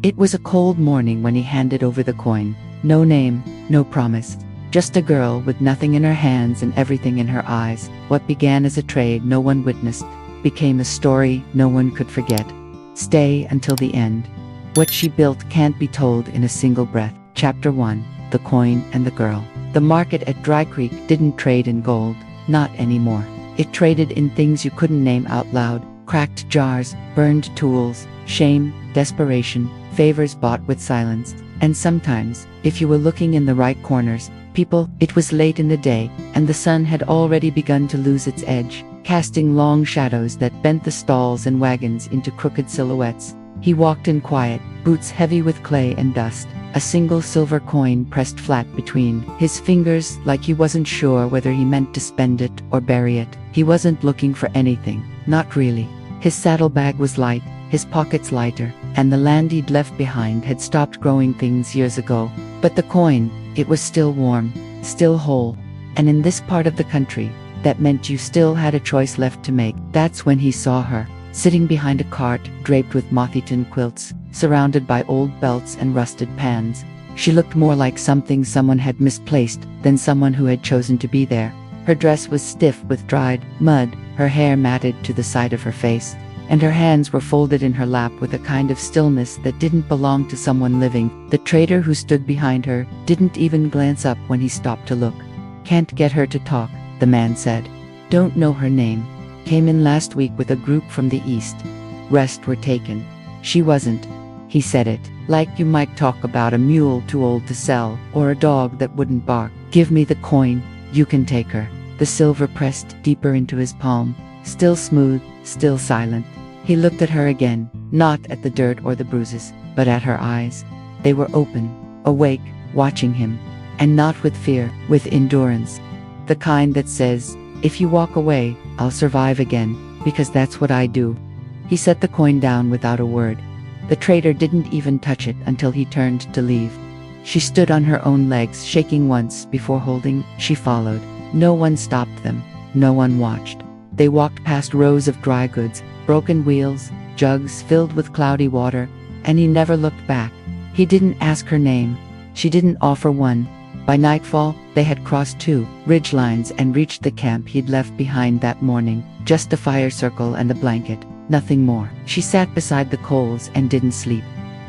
It was a cold morning when he handed over the coin. No name, no promise. Just a girl with nothing in her hands and everything in her eyes. What began as a trade no one witnessed, became a story no one could forget. Stay until the end. What she built can't be told in a single breath. Chapter 1. The Coin and the Girl. The market at Dry Creek didn't trade in gold. Not anymore. It traded in things you couldn't name out loud. Cracked jars, burned tools, shame, desperation, favors bought with silence. And sometimes, if you were looking in the right corners, people. It was late in the day, and the sun had already begun to lose its edge, casting long shadows that bent the stalls and wagons into crooked silhouettes. He walked in quiet, boots heavy with clay and dust, a single silver coin pressed flat between his fingers, like he wasn't sure whether he meant to spend it or bury it. He wasn't looking for anything, not really. His saddlebag was light, his pockets lighter, and the land he'd left behind had stopped growing things years ago. But the coin, it was still warm, still whole. And in this part of the country, that meant you still had a choice left to make. That's when he saw her, sitting behind a cart draped with moth-eaten quilts, surrounded by old belts and rusted pans. She looked more like something someone had misplaced than someone who had chosen to be there. Her dress was stiff with dried mud, her hair matted to the side of her face, and her hands were folded in her lap with a kind of stillness that didn't belong to someone living. The trader who stood behind her didn't even glance up when he stopped to look. "Can't get her to talk," the man said. "Don't know her name. Came in last week with a group from the east. Rest were taken. She wasn't." He said it, like you might talk about a mule too old to sell, or a dog that wouldn't bark. "Give me the coin, you can take her." The silver pressed deeper into his palm, still smooth, still silent. He looked at her again, not at the dirt or the bruises, but at her eyes. They were open, awake, watching him, and not with fear, with endurance. The kind that says, "If you walk away, I'll survive again, because that's what I do." He set the coin down without a word. The trader didn't even touch it until he turned to leave. She stood on her own legs, shaking once before holding. She followed. No one stopped them. No one watched. They walked past rows of dry goods, broken wheels, jugs filled with cloudy water, and he never looked back. He didn't ask her name. She didn't offer one. By nightfall, they had crossed 2 ridge lines and reached the camp he'd left behind that morning. Just a fire circle and a blanket, nothing more. She sat beside the coals and didn't sleep.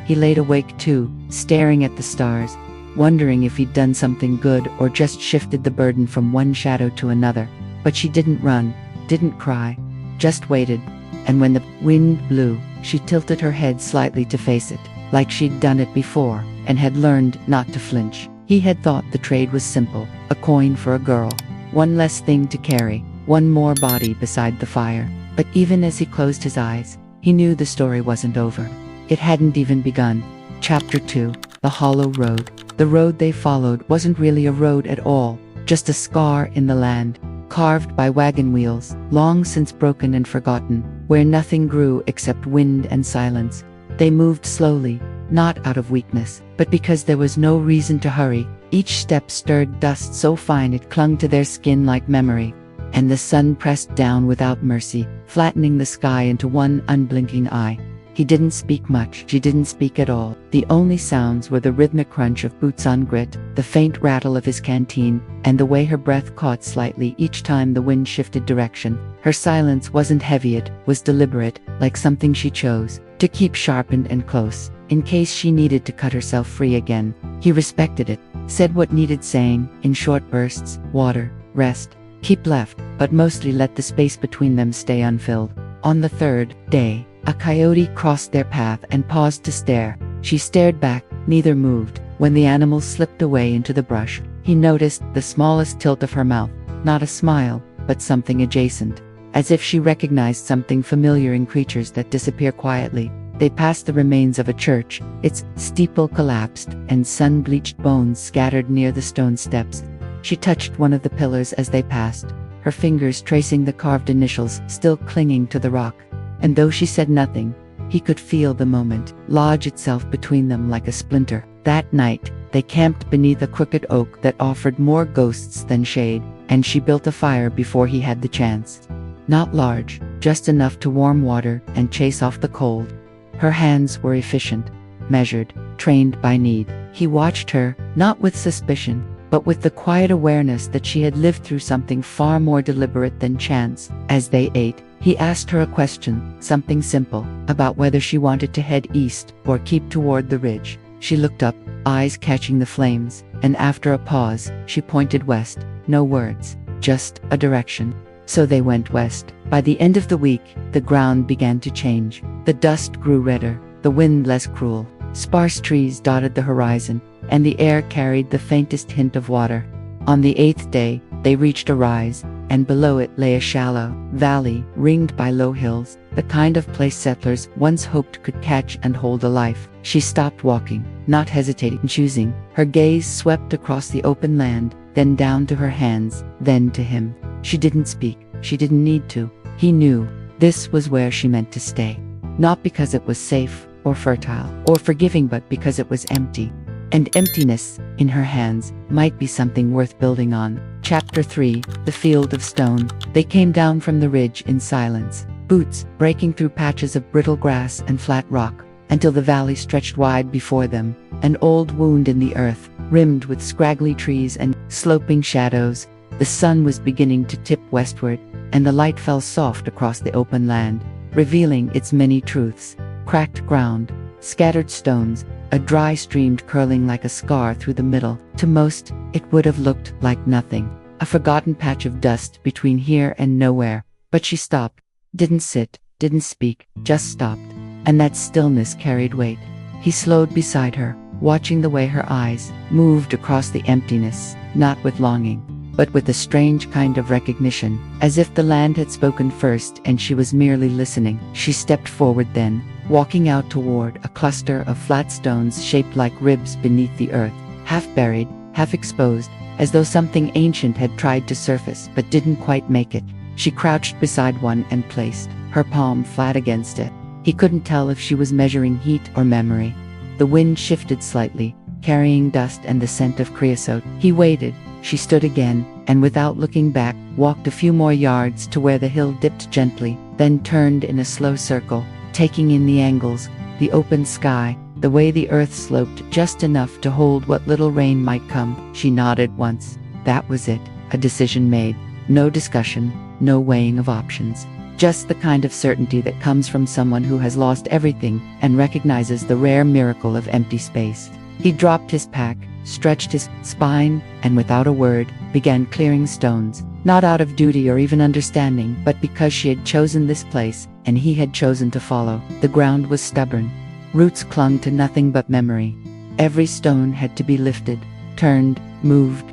He laid awake too, staring at the stars, wondering if he'd done something good or just shifted the burden from one shadow to another. But she didn't run, didn't cry, just waited. And when the wind blew, she tilted her head slightly to face it, like she'd done it before, and had learned not to flinch. He had thought the trade was simple, a coin for a girl, one less thing to carry, one more body beside the fire. But even as he closed his eyes, he knew the story wasn't over. It hadn't even begun. Chapter 2. The Hollow Road. The road they followed wasn't really a road at all, just a scar in the land, carved by wagon wheels, long since broken and forgotten, where nothing grew except wind and silence. They moved slowly, not out of weakness, but because there was no reason to hurry. Each step stirred dust so fine it clung to their skin like memory, and the sun pressed down without mercy, flattening the sky into one unblinking eye. He didn't speak much. She didn't speak at all. The only sounds were the rhythmic crunch of boots on grit, the faint rattle of his canteen, and the way her breath caught slightly each time the wind shifted direction. Her silence wasn't heavy, it was deliberate, like something she chose to keep sharpened and close, in case she needed to cut herself free again. He respected it, said what needed saying, in short bursts: water, rest, keep left, but mostly let the space between them stay unfilled. On the third day, a coyote crossed their path and paused to stare. She stared back, neither moved. When the animal slipped away into the brush, he noticed the smallest tilt of her mouth, not a smile, but something adjacent, as if she recognized something familiar in creatures that disappear quietly. They passed the remains of a church, its steeple collapsed, and sun-bleached bones scattered near the stone steps. She touched one of the pillars as they passed, her fingers tracing the carved initials still clinging to the rock. And though she said nothing, he could feel the moment lodge itself between them like a splinter. That night, they camped beneath a crooked oak that offered more ghosts than shade, and she built a fire before he had the chance. Not large, just enough to warm water and chase off the cold. Her hands were efficient, measured, trained by need. He watched her, not with suspicion, but with the quiet awareness that she had lived through something far more deliberate than chance. As they ate, he asked her a question, something simple, about whether she wanted to head east or keep toward the ridge. She looked up, eyes catching the flames, and after a pause, she pointed west. No words, just a direction. So they went west. By the end of the week, the ground began to change. The dust grew redder, the wind less cruel. Sparse trees dotted the horizon, and the air carried the faintest hint of water. On the 8th day, they reached a rise, and below it lay a shallow valley ringed by low hills, the kind of place settlers once hoped could catch and hold a life. She stopped walking, not hesitating, choosing. Her gaze swept across the open land, then down to her hands, then to him. She didn't speak. She didn't need to. He knew this was where she meant to stay. Not because it was safe, or fertile, or forgiving, but because it was empty. And emptiness, in her hands, might be something worth building on. Chapter 3, The Field of Stone. They came down from the ridge in silence, boots breaking through patches of brittle grass and flat rock, until the valley stretched wide before them, an old wound in the earth, rimmed with scraggly trees and sloping shadows. The sun was beginning to tip westward, and the light fell soft across the open land, revealing its many truths. Cracked ground, scattered stones, a dry stream curling like a scar through the middle. To most, it would have looked like nothing, a forgotten patch of dust between here and nowhere. But she stopped, didn't sit, didn't speak, just stopped, and that stillness carried weight. He slowed beside her, watching the way her eyes moved across the emptiness, not with longing, but with a strange kind of recognition, as if the land had spoken first and she was merely listening. She stepped forward then, walking out toward a cluster of flat stones shaped like ribs beneath the earth, half buried, half exposed, as though something ancient had tried to surface but didn't quite make it. She crouched beside one and placed her palm flat against it. He couldn't tell if she was measuring heat or memory. The wind shifted slightly, carrying dust and the scent of creosote. He waited. She stood again, and without looking back, walked a few more yards to where the hill dipped gently, then turned in a slow circle, taking in the angles, the open sky, the way the earth sloped just enough to hold what little rain might come. She nodded once. That was it, a decision made. No discussion, no weighing of options. Just the kind of certainty that comes from someone who has lost everything and recognizes the rare miracle of empty space. He dropped his pack, stretched his spine, and without a word, began clearing stones, not out of duty or even understanding, but because she had chosen this place, and he had chosen to follow. The ground was stubborn. Roots clung to nothing but memory. Every stone had to be lifted, turned, moved.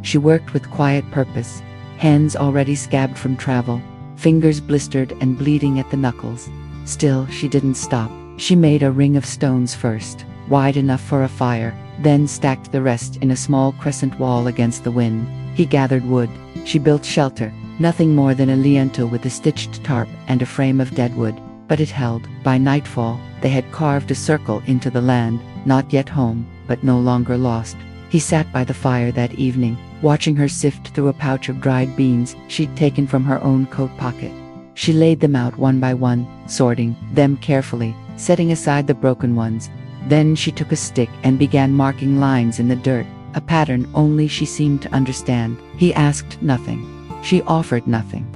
She worked with quiet purpose, hands already scabbed from travel, fingers blistered and bleeding at the knuckles. Still, she didn't stop. She made a ring of stones first, wide enough for a fire, then stacked the rest in a small crescent wall against the wind. He gathered wood. She built shelter, nothing more than a liento with a stitched tarp and a frame of deadwood, but it held. By nightfall, they had carved a circle into the land, not yet home, but no longer lost. He sat by the fire that evening, watching her sift through a pouch of dried beans she'd taken from her own coat pocket. She laid them out one by one, sorting them carefully, setting aside the broken ones. Then she took a stick and began marking lines in the dirt, a pattern only she seemed to understand. He asked nothing. She offered nothing.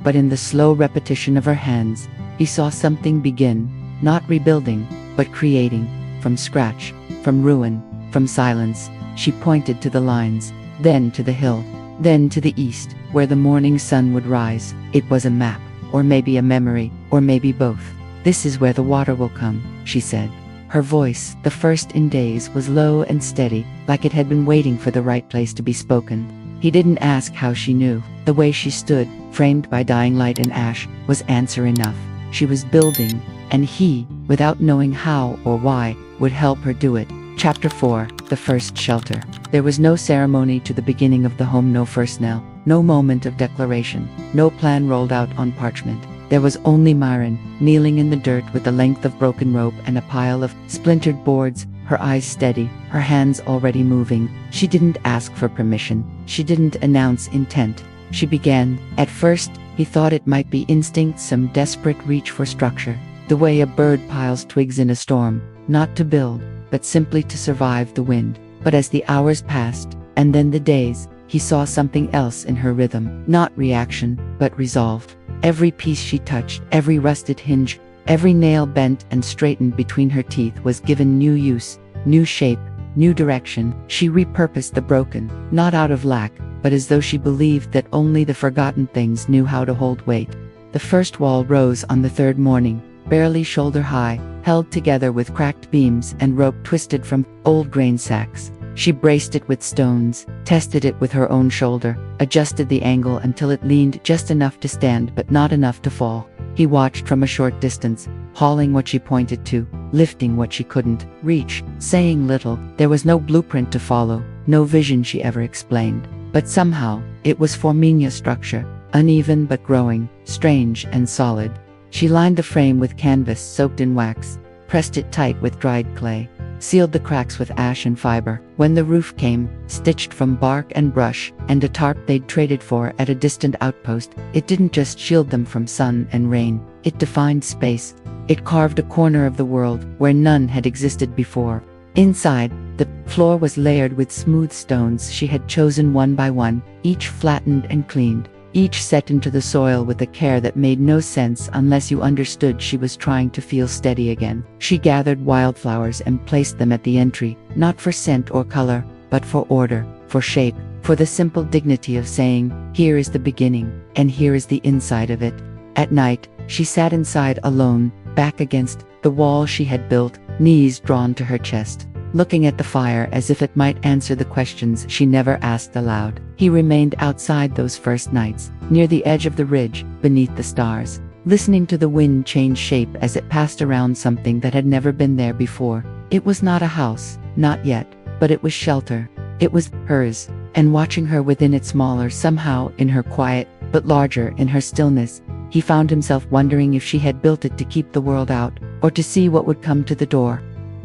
But in the slow repetition of her hands, he saw something begin, not rebuilding, but creating, from scratch, from ruin, from silence. She pointed to the lines, then to the hill, then to the east, where the morning sun would rise. It was a map, or maybe a memory, or maybe both. "This is where the water will come," she said. Her voice, the first in days, was low and steady, like it had been waiting for the right place to be spoken. He didn't ask how she knew. The way she stood, framed by dying light and ash, was answer enough. She was building, and he, without knowing how or why, would help her do it. Chapter 4, The First Shelter. There was no ceremony to the beginning of the home, no first knell, no moment of declaration, no plan rolled out on parchment. There was only Myron, kneeling in the dirt with a length of broken rope and a pile of splintered boards, her eyes steady, her hands already moving. She didn't ask for permission. She didn't announce intent. She began. At first, he thought it might be instinct, some desperate reach for structure, the way a bird piles twigs in a storm. not to build, but simply to survive the wind. But as the hours passed, and then the days, he saw something else in her rhythm. Not reaction, but resolve. Every piece she touched, every rusted hinge, every nail bent and straightened between her teeth was given new use, new shape, new direction. She repurposed the broken, not out of lack, but as though she believed that only the forgotten things knew how to hold weight. The first wall rose on the third morning, barely shoulder high, held together with cracked beams and rope twisted from old grain sacks. She braced it with stones, tested it with her own shoulder, adjusted the angle until it leaned just enough to stand but not enough to fall. He watched from a short distance, hauling what she pointed to, lifting what she couldn't reach, saying little. There was no blueprint to follow, no vision she ever explained. But somehow, it was forming a structure, uneven but growing, strange and solid. She lined the frame with canvas soaked in wax, pressed it tight with dried clay, sealed the cracks with ash and fiber. When the roof came, stitched from bark and brush, and a tarp they'd traded for at a distant outpost, it didn't just shield them from sun and rain, it defined space. It carved a corner of the world where none had existed before. Inside, the floor was layered with smooth stones she had chosen one by one, each flattened and cleaned, each set into the soil with a care that made no sense unless you understood she was trying to feel steady again. She gathered wildflowers and placed them at the entry, not for scent or color, but for order, for shape, for the simple dignity of saying, here is the beginning, and here is the inside of it. At night, she sat inside alone, back against the wall she had built, knees drawn to her chest, looking at the fire as if it might answer the questions she never asked aloud. He remained outside those first nights, near the edge of the ridge, beneath the stars, listening to the wind change shape as it passed around something that had never been there before. It was not a house, not yet, but it was shelter. It was hers, and watching her within it, smaller somehow in her quiet, but larger in her stillness, he found himself wondering if she had built it to keep the world out, or to see what would come to the door.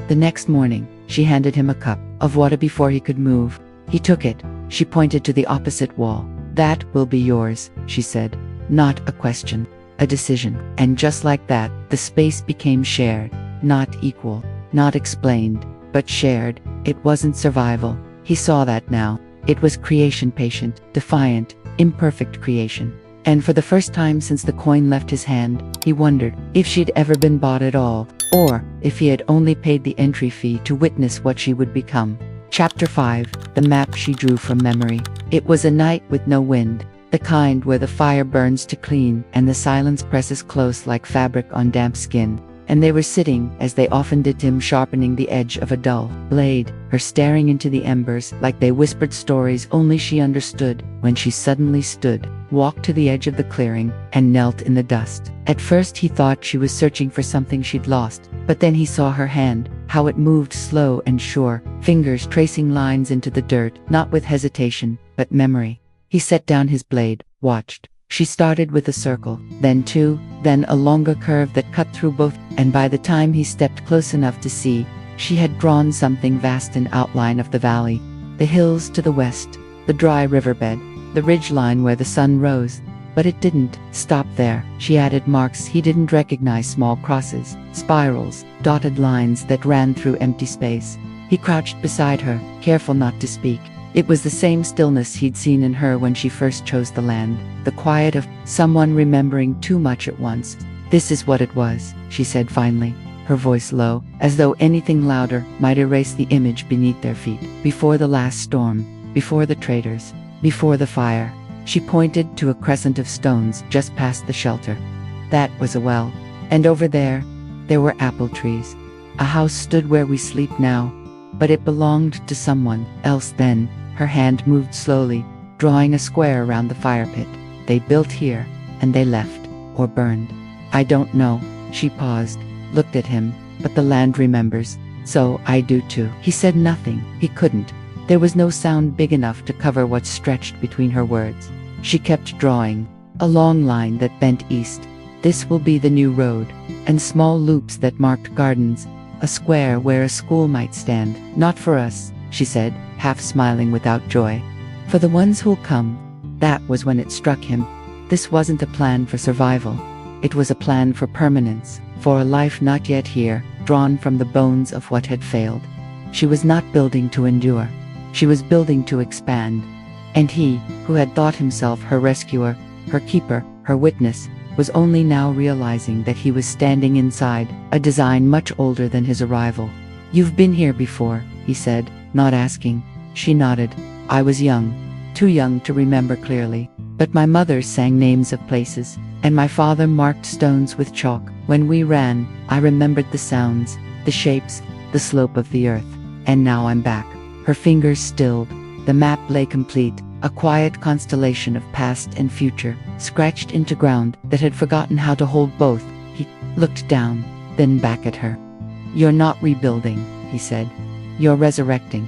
The next morning, she handed him a cup of water before he could move. He took it. She pointed to the opposite wall. That will be yours, she said. Not a question, a decision. And just like that, the space became shared, not equal, not explained, but shared. It wasn't survival. He saw that now. It was creation, patient, defiant, imperfect creation. And for the first time since the coin left his hand, he wondered if she'd ever been bought at all, or if he had only paid the entry fee to witness what she would become. Chapter 5. The map she drew from memory. It was a night with no wind, the kind where the fire burns to clean and the silence presses close like fabric on damp skin. And they were sitting, as they often did to him, sharpening the edge of a dull blade, her staring into the embers like they whispered stories only she understood, when she suddenly stood, walked to the edge of the clearing, and knelt in the dust. At first he thought she was searching for something she'd lost, but then he saw her hand, how it moved slow and sure, fingers tracing lines into the dirt, not with hesitation, but memory. He set down his blade, watched. She started with a circle, then two, then a longer curve that cut through both, and by the time he stepped close enough to see, she had drawn something vast in outline of the valley. The hills to the west, the dry riverbed, the ridgeline where the sun rose. But it didn't stop there. She added marks he didn't recognize, small crosses, spirals, dotted lines that ran through empty space. He crouched beside her, careful not to speak. It was the same stillness he'd seen in her when she first chose the land, the quiet of someone remembering too much at once. This is what it was, she said finally, her voice low, as though anything louder might erase the image beneath their feet. Before the last storm, before the traders, before the fire, she pointed to a crescent of stones just past the shelter. That was a well, and over there were apple trees. A house stood where we sleep now, but it belonged to someone else then. Her hand moved slowly, drawing a square around the fire pit. They built here, and they left, or burned. I don't know. She paused, looked at him, but the land remembers, so I do too. He said nothing. He couldn't. There was no sound big enough to cover what stretched between her words. She kept drawing, a long line that bent east. This will be the new road, and small loops that marked gardens, a square where a school might stand. Not for us, she said, half smiling without joy. For the ones who'll come. That was when it struck him. This wasn't a plan for survival. It was a plan for permanence, for a life not yet here, drawn from the bones of what had failed. She was not building to endure. She was building to expand. And he, who had thought himself her rescuer, her keeper, her witness, was only now realizing that he was standing inside a design much older than his arrival. "You've been here before," he said, not asking. She nodded. "I was young, too young to remember clearly. But my mother sang names of places, and my father marked stones with chalk. When we ran, I remembered the sounds, the shapes, the slope of the earth. And now I'm back." Her fingers stilled. The map lay complete, a quiet constellation of past and future, scratched into ground that had forgotten how to hold both. He looked down, then back at her. "You're not rebuilding," he said. "You're resurrecting."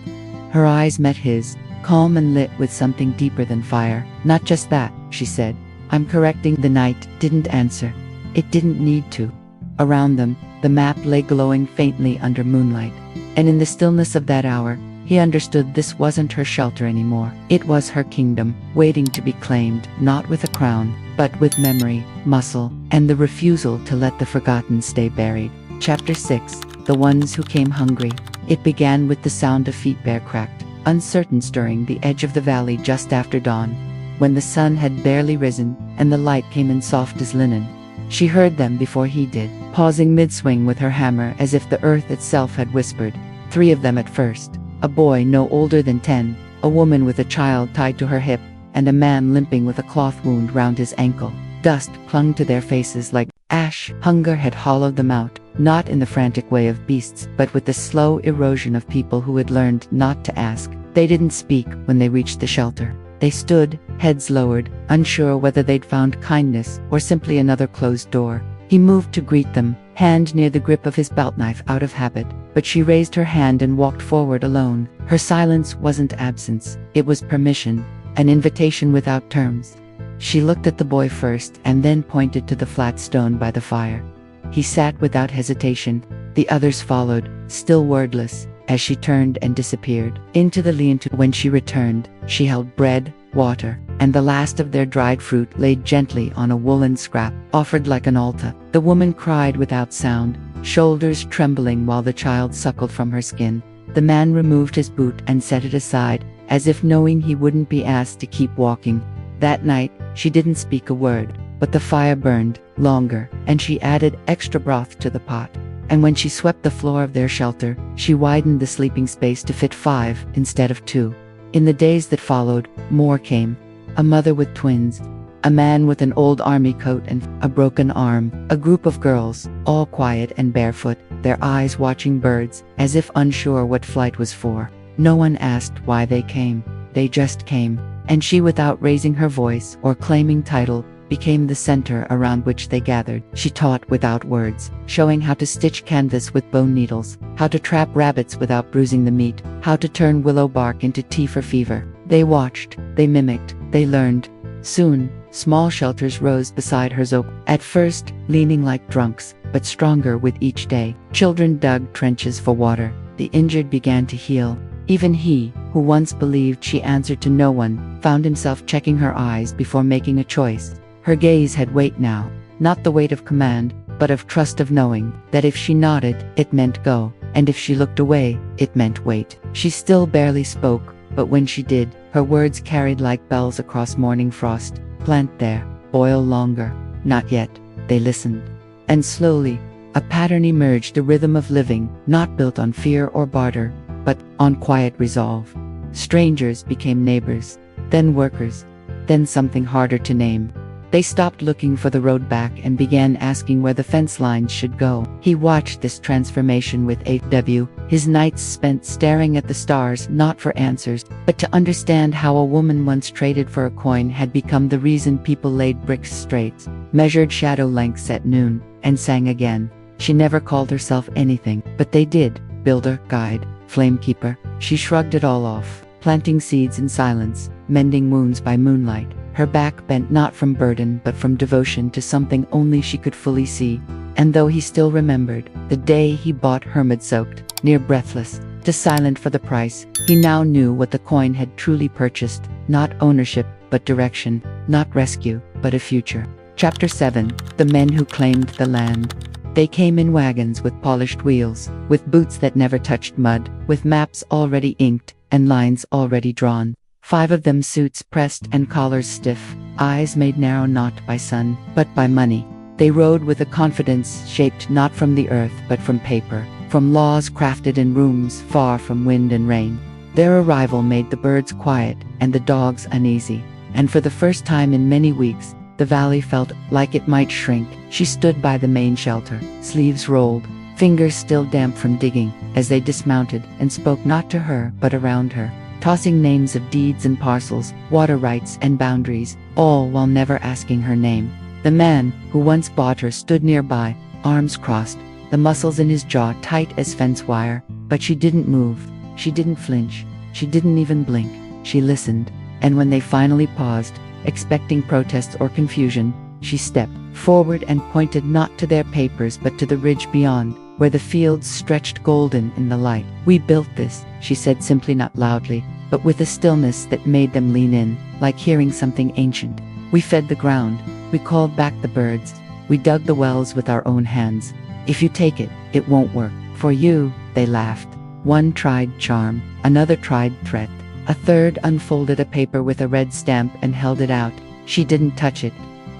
Her eyes met his, calm and lit with something deeper than fire. "Not just that," she said. "I'm correcting." The night didn't answer. It didn't need to. Around them, the map lay glowing faintly under moonlight. And in the stillness of that hour, he understood this wasn't her shelter anymore. It was her kingdom, waiting to be claimed, not with a crown, but with memory, muscle, and the refusal to let the forgotten stay buried. Chapter 6. The Ones Who Came Hungry. It began with the sound of feet bare cracked, uncertain stirring the edge of the valley just after dawn, when the sun had barely risen and the light came in soft as linen. She heard them before he did, pausing mid-swing with her hammer as if the earth itself had whispered. 3 of them at first. A boy no older than 10, a woman with a child tied to her hip, and a man limping with a cloth wound round his ankle. Dust clung to their faces like ash. Hunger had hollowed them out, not in the frantic way of beasts, but with the slow erosion of people who had learned not to ask. They didn't speak when they reached the shelter. They stood, heads lowered, unsure whether they'd found kindness or simply another closed door. He moved to greet them, hand near the grip of his belt knife out of habit, but she raised her hand and walked forward alone. Her silence wasn't absence, it was permission, an invitation without terms. She looked at the boy first and then pointed to the flat stone by the fire. He sat without hesitation. The others followed, still wordless, as she turned and disappeared into the lean-to. When she returned, she held bread, water, and the last of their dried fruit laid gently on a woolen scrap, offered like an altar. The woman cried without sound, shoulders trembling while the child suckled from her skin. The man removed his boot and set it aside, as if knowing he wouldn't be asked to keep walking. That night, she didn't speak a word, but the fire burned longer, and she added extra broth to the pot. And when she swept the floor of their shelter, she widened the sleeping space to fit 5 instead of 2. In the days that followed, more came. A mother with twins, a man with an old army coat and a broken arm, a group of girls, all quiet and barefoot, their eyes watching birds, as if unsure what flight was for. No one asked why they came. They just came. And she, without raising her voice or claiming title, became the center around which they gathered. She taught without words, showing how to stitch canvas with bone needles, how to trap rabbits without bruising the meat, how to turn willow bark into tea for fever. They watched, they mimicked, they learned. Soon, small shelters rose beside hers, at first leaning like drunks, but stronger with each day. Children dug trenches for water. The injured began to heal. Even he, who once believed she answered to no one, found himself checking her eyes before making a choice. Her gaze had weight now, not the weight of command, but of trust, of knowing that if she nodded, it meant go, and if she looked away, it meant wait. She still barely spoke, but when she did, her words carried like bells across morning frost. Plant there, boil longer. Not yet. They listened. And slowly, a pattern emerged, a rhythm of living, not built on fear or barter, but on quiet resolve. Strangers became neighbors, then workers, then something harder to name. They stopped looking for the road back and began asking where the fence lines should go. He watched this transformation with AW, his nights spent staring at the stars, not for answers, but to understand how a woman once traded for a coin had become the reason people laid bricks straight, measured shadow lengths at noon, and sang again. She never called herself anything, but they did. Builder, guide, flamekeeper. She shrugged it all off, planting seeds in silence, mending wounds by moonlight. Her back bent not from burden but from devotion to something only she could fully see. And though he still remembered the day he bought hermit-soaked, near breathless, too silent for the price, he now knew what the coin had truly purchased, not ownership but direction, not rescue but a future. Chapter 7. The Men Who Claimed the Land. They came in wagons with polished wheels, with boots that never touched mud, with maps already inked, and lines already drawn. 5 of them, suits pressed and collars stiff, eyes made narrow not by sun, but by money. They rode with a confidence shaped not from the earth but from paper, from laws crafted in rooms far from wind and rain. Their arrival made the birds quiet and the dogs uneasy, and for the first time in many weeks, the valley felt like it might shrink. She stood by the main shelter, sleeves rolled, fingers still damp from digging, as they dismounted and spoke not to her but around her, tossing names of deeds and parcels, water rights and boundaries, all while never asking her name. The man who once bought her stood nearby, arms crossed, the muscles in his jaw tight as fence wire, but she didn't move, she didn't flinch, she didn't even blink. She listened, and when they finally paused, expecting protest or confusion, she stepped forward and pointed not to their papers but to the ridge beyond, where the fields stretched golden in the light. "We built this," she said simply, not loudly, but with a stillness that made them lean in, like hearing something ancient. "We fed the ground, we called back the birds, we dug the wells with our own hands. If you take it, it won't work. For you," they laughed. One tried charm, another tried threat. A third unfolded a paper with a red stamp and held it out. She didn't touch it.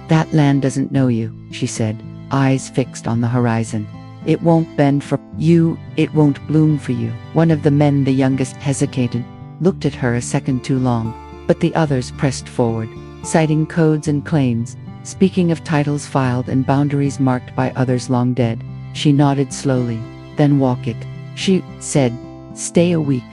"That land doesn't know you," she said, eyes fixed on the horizon. "It won't bend for you, it won't bloom for you." One of the men, the youngest, hesitated, looked at her a second too long, but the others pressed forward, citing codes and claims, speaking of titles filed and boundaries marked by others long dead. She nodded slowly. "Then walk it," she said. "Stay a week.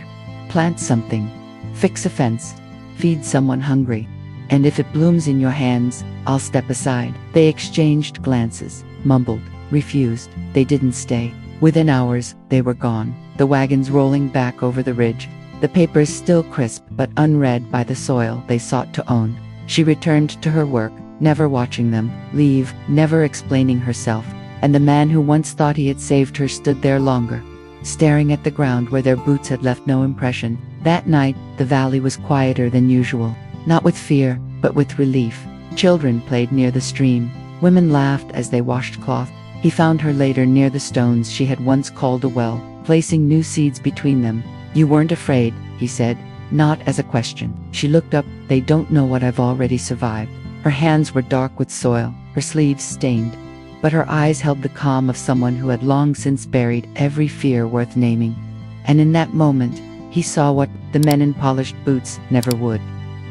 Plant something. Fix a fence. Feed someone hungry. And if it blooms in your hands, I'll step aside." They exchanged glances, mumbled, refused. They didn't stay. Within hours, they were gone, the wagons rolling back over the ridge, the papers still crisp but unread by the soil they sought to own. She returned to her work, never watching them leave, never explaining herself, and the man who once thought he had saved her stood there longer, staring at the ground where their boots had left no impression. That night, the valley was quieter than usual, not with fear, but with relief. Children played near the stream. Women laughed as they washed cloth. He found her later near the stones she had once called a well, placing new seeds between them. "You weren't afraid," he said, not as a question. She looked up. "They don't know what I've already survived." Her hands were dark with soil, her sleeves stained, but her eyes held the calm of someone who had long since buried every fear worth naming. And in that moment, he saw what the men in polished boots never would.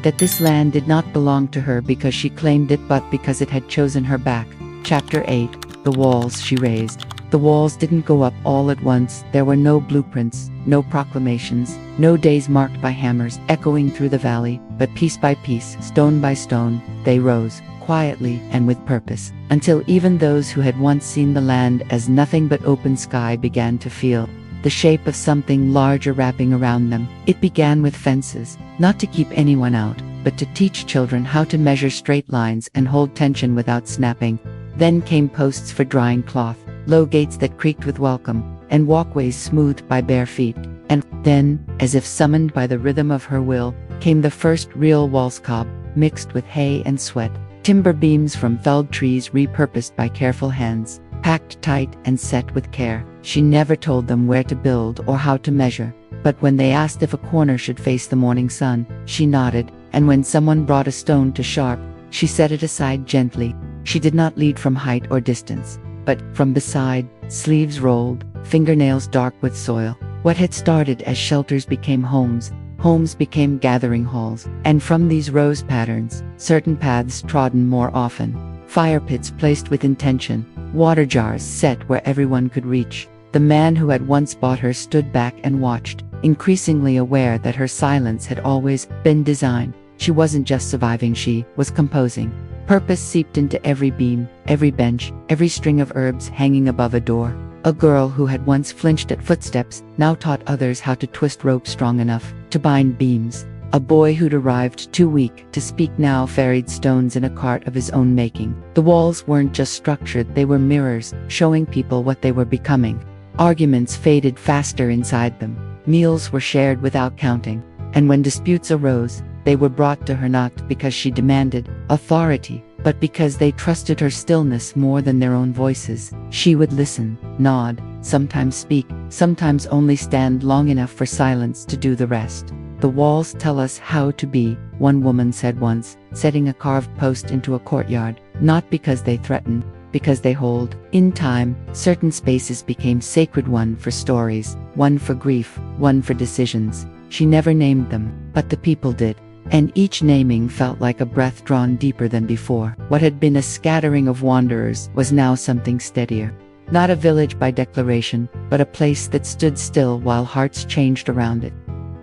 That this land did not belong to her because she claimed it but because it had chosen her back. Chapter 8. The walls she raised. The walls didn't go up all at once. There were no blueprints, no proclamations, no days marked by hammers echoing through the valley, but piece by piece, stone by stone, they rose, quietly and with purpose, until even those who had once seen the land as nothing but open sky began to feel the shape of something larger wrapping around them. It began with fences, not to keep anyone out, but to teach children how to measure straight lines and hold tension without snapping. Then came posts for drying cloth, low gates that creaked with welcome, and walkways smoothed by bare feet. And then, as if summoned by the rhythm of her will, came the first real walls cob, mixed with hay and sweat. Timber beams from felled trees repurposed by careful hands, packed tight and set with care. She never told them where to build or how to measure, but when they asked if a corner should face the morning sun, she nodded, and when someone brought a stone to sharp, she set it aside gently. She did not lead from height or distance, but from beside, sleeves rolled, fingernails dark with soil. What had started as shelters became homes, homes became gathering halls, and from these rose patterns, certain paths trodden more often, fire pits placed with intention, water jars set where everyone could reach. The man who had once bought her stood back and watched, increasingly aware that her silence had always been design. She wasn't just surviving, she was composing. Purpose seeped into every beam, every bench, every string of herbs hanging above a door. A girl who had once flinched at footsteps now taught others how to twist rope strong enough to bind beams. A boy who'd arrived too weak to speak now ferried stones in a cart of his own making. The walls weren't just structured, they were mirrors, showing people what they were becoming. Arguments faded faster inside them. Meals were shared without counting. And when disputes arose, they were brought to her not because she demanded authority, but because they trusted her stillness more than their own voices. She would listen, nod, sometimes speak, sometimes only stand long enough for silence to do the rest. "The walls tell us how to be," one woman said once, setting a carved post into a courtyard, "not because they threaten, because they hold." In time, certain spaces became sacred, one for stories, one for grief, one for decisions. She never named them, but the people did. And each naming felt like a breath drawn deeper than before. What had been a scattering of wanderers was now something steadier. Not a village by declaration, but a place that stood still while hearts changed around it.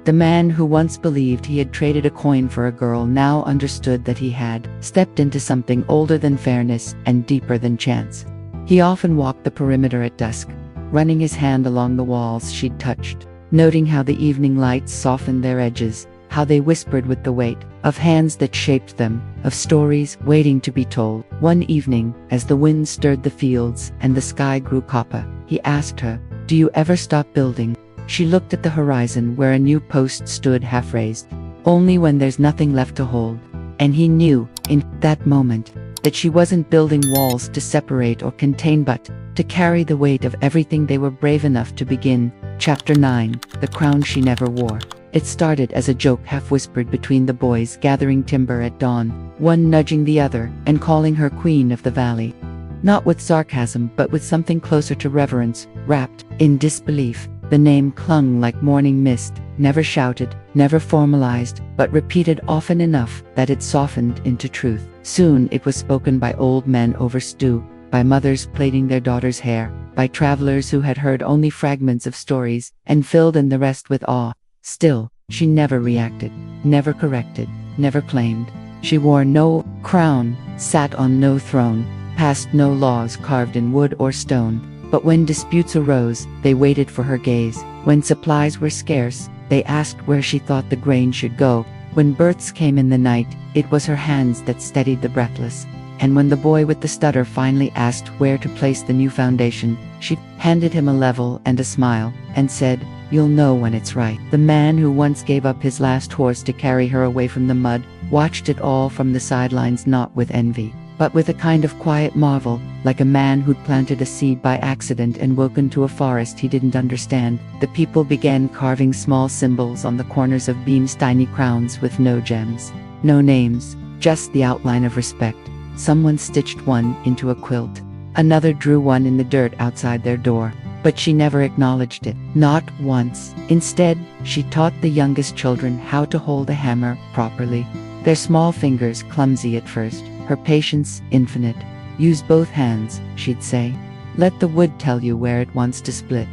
The man who once believed he had traded a coin for a girl now understood that he had stepped into something older than fairness and deeper than chance. He often walked the perimeter at dusk, running his hand along the walls she'd touched, noting how the evening lights softened their edges, how they whispered with the weight of hands that shaped them, of stories waiting to be told. One evening, as the wind stirred the fields and the sky grew copper, he asked her, "Do you ever stop building?" She looked at the horizon where a new post stood half-raised. "Only when there's nothing left to hold." And he knew, in that moment, that she wasn't building walls to separate or contain but to carry the weight of everything they were brave enough to begin. Chapter 9, The Crown She Never Wore. It started as a joke half-whispered between the boys gathering timber at dawn, one nudging the other and calling her Queen of the Valley. Not with sarcasm but with something closer to reverence, wrapped in disbelief. The name clung like morning mist, never shouted, never formalized, but repeated often enough that it softened into truth. Soon it was spoken by old men over stew, by mothers plaiting their daughters' hair, by travelers who had heard only fragments of stories and filled in the rest with awe. Still, she never reacted, never corrected, never claimed. She wore no crown, sat on no throne, passed no laws carved in wood or stone. But when disputes arose, they waited for her gaze. When supplies were scarce, they asked where she thought the grain should go. When births came in the night, it was her hands that steadied the breathless. And when the boy with the stutter finally asked where to place the new foundation, she handed him a level and a smile, and said, "You'll know when it's right." The man who once gave up his last horse to carry her away from the mud watched it all from the sidelines, not with envy, but with a kind of quiet marvel, like a man who'd planted a seed by accident and woken to a forest he didn't understand. The people began carving small symbols on the corners of beams, tiny crowns with no gems, no names, just the outline of respect. Someone stitched one into a quilt. Another drew one in the dirt outside their door. But she never acknowledged it, not once. Instead, she taught the youngest children how to hold a hammer properly. Their small fingers clumsy at first, her patience infinite. "Use both hands," she'd say. "Let the wood tell you where it wants to split."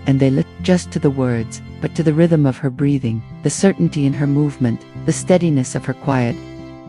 And they listened, just to the words, but to the rhythm of her breathing, the certainty in her movement, the steadiness of her quiet.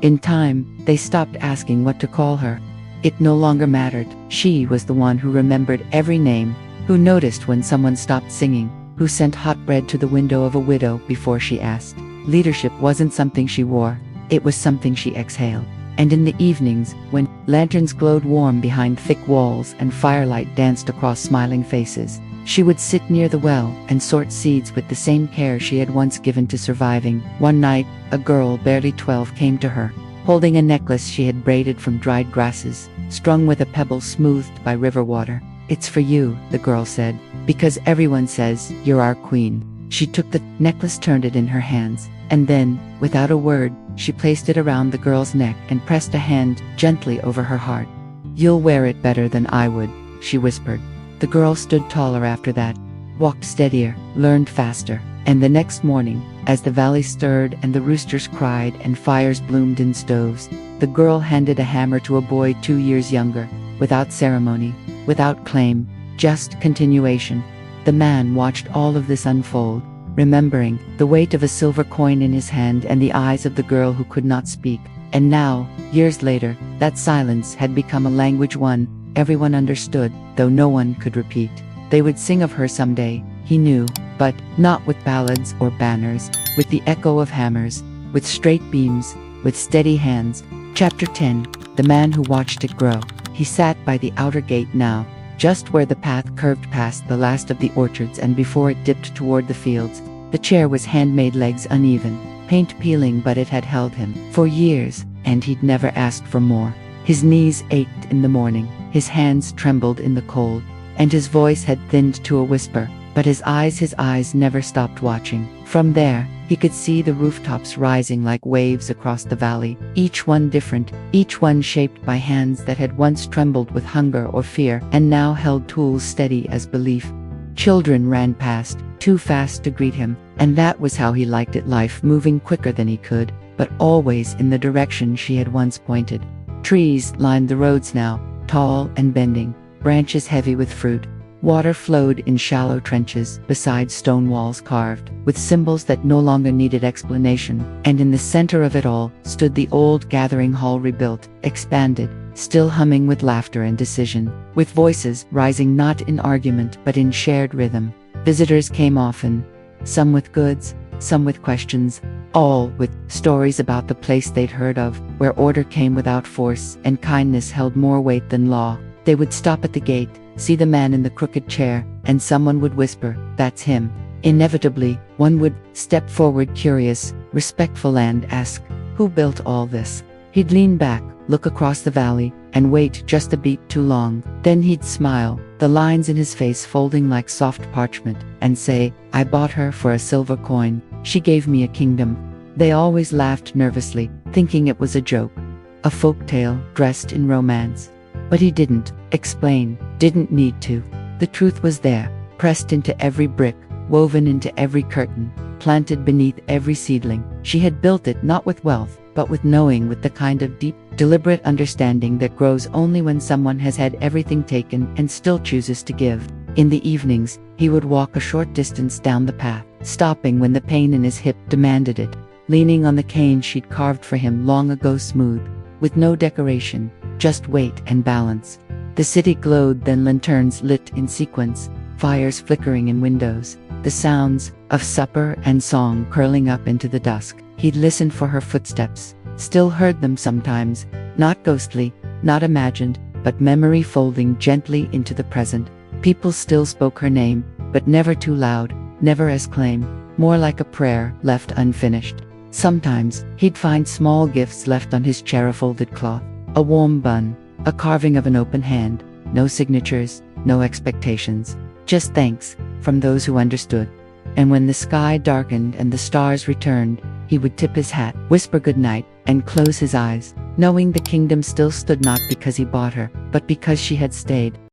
In time, they stopped asking what to call her. It no longer mattered. She was the one who remembered every name, who noticed when someone stopped singing, who sent hot bread to the window of a widow before she asked. Leadership wasn't something she wore, it was something she exhaled. And in the evenings, when lanterns glowed warm behind thick walls and firelight danced across smiling faces, she would sit near the well and sort seeds with the same care she had once given to surviving. One night, a girl barely 12 came to her, holding a necklace she had braided from dried grasses, strung with a pebble smoothed by river water. "It's for you," the girl said, "because everyone says you're our queen." She took the necklace, turned it in her hands, and then, without a word, she placed it around the girl's neck and pressed a hand gently over her heart. "You'll wear it better than I would," she whispered. The girl stood taller after that, walked steadier, learned faster, and the next morning, as the valley stirred and the roosters cried and fires bloomed in stoves, the girl handed a hammer to a boy 2 years younger, without ceremony, without claim, just continuation. The man watched all of this unfold, remembering the weight of a silver coin in his hand and the eyes of the girl who could not speak. And now, years later, that silence had become a language one everyone understood, though no one could repeat. They would sing of her someday, he knew, but not with ballads or banners, with the echo of hammers, with straight beams, with steady hands. Chapter 10, The Man Who Watched It Grow. He sat by the outer gate now, just where the path curved past the last of the orchards and before it dipped toward the fields. The chair was handmade, legs uneven, paint peeling, but it had held him for years, and he'd never asked for more. His knees ached in the morning, his hands trembled in the cold, and his voice had thinned to a whisper, but his eyes never stopped watching. From there, he could see the rooftops rising like waves across the valley, each one different, each one shaped by hands that had once trembled with hunger or fear and now held tools steady as belief. Children ran past, too fast to greet him, and that was how he liked it, life moving quicker than he could, but always in the direction she had once pointed. Trees lined the roads now, tall and bending, branches heavy with fruit. Water flowed in shallow trenches beside stone walls carved with symbols that no longer needed explanation, and in the center of it all stood the old gathering hall, rebuilt, expanded, still humming with laughter and decision, with voices rising not in argument but in shared rhythm. Visitors came often, some with goods, some with questions, all with stories about the place they'd heard of, where order came without force and kindness held more weight than law. They would stop at the gate, see the man in the crooked chair, and someone would whisper, "That's him." Inevitably, one would step forward, curious, respectful, and ask, "Who built all this?" He'd lean back, look across the valley, and wait just a beat too long. Then he'd smile, the lines in his face folding like soft parchment, and say, "I bought her for a silver coin. She gave me a kingdom." They always laughed nervously, thinking it was a joke, a folk tale dressed in romance. But he didn't explain, didn't need to. The truth was there, pressed into every brick, woven into every curtain, planted beneath every seedling. She had built it not with wealth, but with knowing, with the kind of deep, deliberate understanding that grows only when someone has had everything taken and still chooses to give. In the evenings, he would walk a short distance down the path, stopping when the pain in his hip demanded it, leaning on the cane she'd carved for him long ago, smooth, with no decoration, just weight and balance. The city glowed, then lanterns lit in sequence, fires flickering in windows, the sounds of supper and song curling up into the dusk. He'd listened for her footsteps, still heard them sometimes, not ghostly, not imagined, but memory folding gently into the present. People still spoke her name, but never too loud, never as claim, more like a prayer left unfinished. Sometimes, he'd find small gifts left on his chair, a folded cloth, a warm bun, a carving of an open hand, no signatures, no expectations, just thanks from those who understood. And when the sky darkened and the stars returned, he would tip his hat, whisper goodnight, and close his eyes, knowing the kingdom still stood, not because he bought her, but because she had stayed.